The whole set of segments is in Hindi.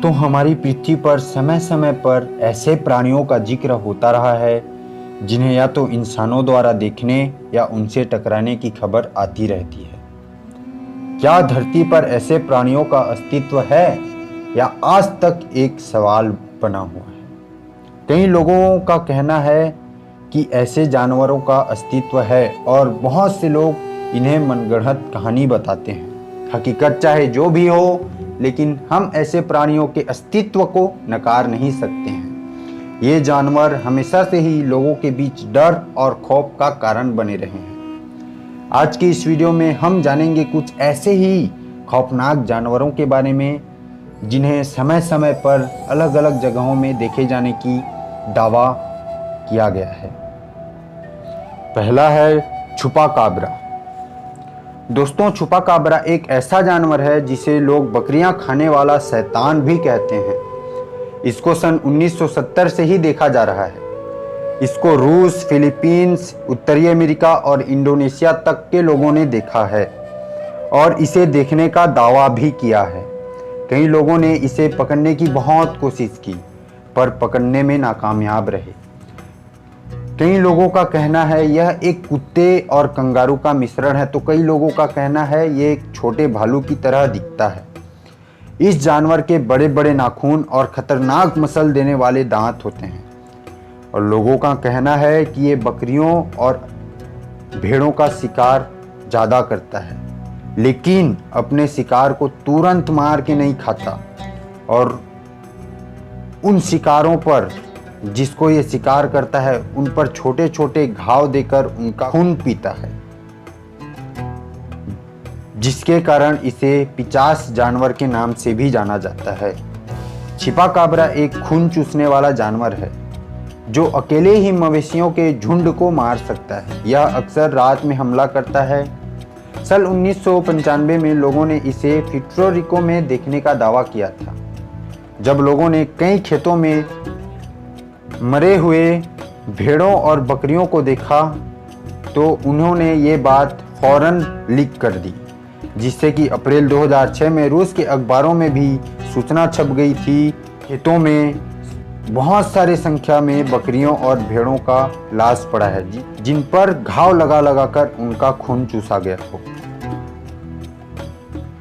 तो हमारी पृथ्वी पर समय समय पर ऐसे प्राणियों का जिक्र होता रहा है जिन्हें या तो इंसानों द्वारा देखने या उनसे टकराने की खबर आती रहती है। क्या धरती पर ऐसे प्राणियों का अस्तित्व है या आज तक एक सवाल बना हुआ है। कई लोगों का कहना है कि ऐसे जानवरों का अस्तित्व है और बहुत से लोग इन्हें मनगढ़ंत कहानी बताते हैं। हकीकत चाहे जो भी हो, लेकिन हम ऐसे प्राणियों के अस्तित्व को नकार नहीं सकते हैं। ये जानवर हमेशा से ही लोगों के बीच डर और खौफ का कारण बने रहे हैं। आज की इस वीडियो में हम जानेंगे कुछ ऐसे ही खौफनाक जानवरों के बारे में जिन्हें समय समय पर अलग अलग जगहों में देखे जाने की दावा किया गया है। पहला है छुपा काबरा। दोस्तों, छुपा काबरा एक ऐसा जानवर है जिसे लोग बकरियां खाने वाला शैतान भी कहते हैं। इसको सन 1970 से ही देखा जा रहा है। इसको रूस, फिलीपींस, उत्तरी अमेरिका और इंडोनेशिया तक के लोगों ने देखा है और इसे देखने का दावा भी किया है। कई लोगों ने इसे पकड़ने की बहुत कोशिश की पर पकड़ने में नाकामयाब रहे। कई लोगों का कहना है यह एक कुत्ते और कंगारू का मिश्रण है, तो कई लोगों का कहना है ये एक छोटे भालू की तरह दिखता है। इस जानवर के बड़े बड़े नाखून और खतरनाक मसल देने वाले दांत होते हैं और लोगों का कहना है कि ये बकरियों और भेड़ों का शिकार ज़्यादा करता है, लेकिन अपने शिकार को तुरंत मार के नहीं खाता और उन शिकारों पर जिसको ये शिकार करता है उन पर छोटे छोटे घाव देकर उनका खून पीता है, जिसके कारण इसे पिचास जानवर के नाम से भी जाना जाता है। छिपा काबरा एक खून चूसने वाला जानवर है जो अकेले ही मवेशियों के झुंड को मार सकता है। यह अक्सर रात में हमला करता है। सन 1995 में लोगों ने इसे पुर्टो रिको में देखने का दावा किया था। जब लोगों ने कई खेतों में मरे हुए भेड़ों और बकरियों को देखा तो उन्होंने ये बात फौरन लीक कर दी, जिससे कि अप्रैल 2006 में रूस के अखबारों में भी सूचना छप गई थी। खेतों में बहुत सारे संख्या में बकरियों और भेड़ों का लाश पड़ा है जिन पर घाव लगा लगा कर उनका खून चूसा गया हो।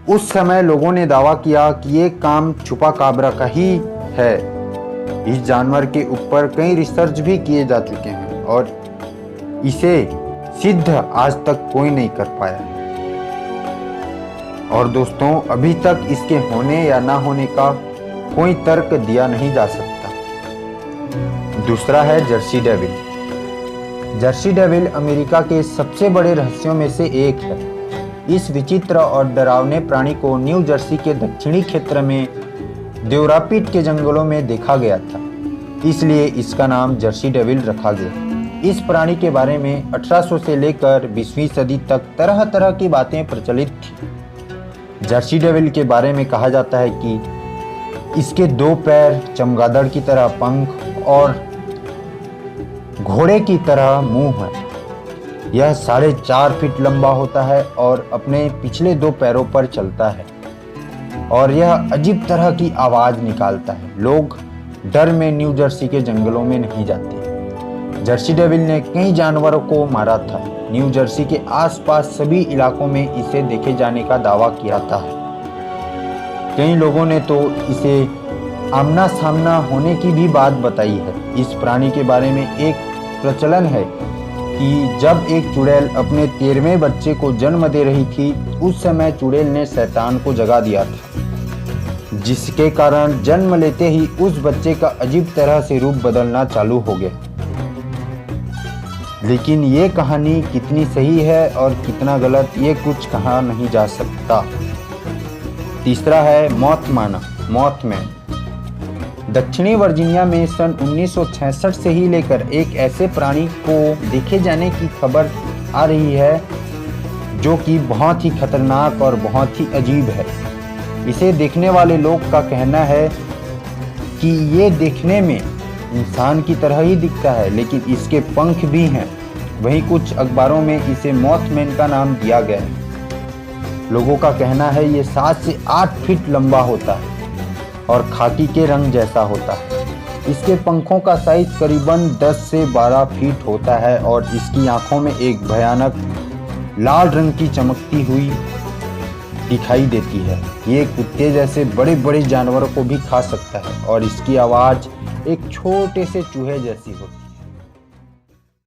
उस समय लोगों ने दावा किया कि ये काम छुपा काबरा का ही है। इस जानवर के ऊपर कई रिसर्च भी किए जा चुके हैं और इसे सिद्ध आज तक कोई नहीं कर पाया है। और दोस्तों, अभी तक इसके होने या ना होने का कोई तर्क दिया नहीं जा सकता। दूसरा है Jersey devil. Jersey devil America के सबसे बड़े रहस्यों में से एक है। इस विचित्र और डरावने प्राणी को न्यू जर्सी के दक्षिणी क्षेत्र में देवरापीट के जंगलों में देखा गया था, इसलिए इसका नाम जर्सी डेविल रखा गया। इस प्राणी के बारे में 1800 से लेकर 20वीं सदी तक तरह तरह की बातें प्रचलित थी। जर्सी डेविल के बारे में कहा जाता है कि इसके 2 पैर, चमगादड़ की तरह पंख और घोड़े की तरह मुंह है। यह 4.5 फीट लंबा होता है और अपने पिछले 2 पैरों पर चलता है और यह अजीब तरह की आवाज़ निकालता है। लोग डर में न्यू जर्सी के जंगलों में नहीं जाते। जर्सी डेविल ने कई जानवरों को मारा था। न्यू जर्सी के आसपास सभी इलाकों में इसे देखे जाने का दावा किया था। कई लोगों ने तो इसे आमना सामना होने की भी बात बताई है। इस प्राणी के बारे में एक प्रचलन है कि जब एक चुड़ैल अपने 13वें बच्चे को जन्म दे रही थी, उस समय चुड़ैल ने शैतान को जगा दिया था, जिसके कारण जन्म लेते ही उस बच्चे का अजीब तरह से रूप बदलना चालू हो गया। लेकिन ये कहानी कितनी सही है और कितना गलत, ये कुछ कहा नहीं जा सकता। तीसरा है मॉथमैन। दक्षिणी वर्जीनिया में सन 1966 से ही लेकर एक ऐसे प्राणी को देखे जाने की खबर आ रही है जो कि बहुत ही खतरनाक और बहुत ही अजीब है। इसे देखने वाले लोग का कहना है कि ये देखने में इंसान की तरह ही दिखता है, लेकिन इसके पंख भी हैं। वहीं कुछ अखबारों में इसे मॉथमैन का नाम दिया गया है। लोगों का कहना है ये 7 से 8 फीट लंबा होता है और खाकी के रंग जैसा होता है। इसके पंखों का साइज करीबन 10 से 12 फीट होता है और इसकी आंखों में एक भयानक लाल रंग की चमकती हुई दिखाई देती है। ये कुत्ते जैसे बड़े बड़े जानवरों को भी खा सकता है और इसकी आवाज़ एक छोटे से चूहे जैसी होती है।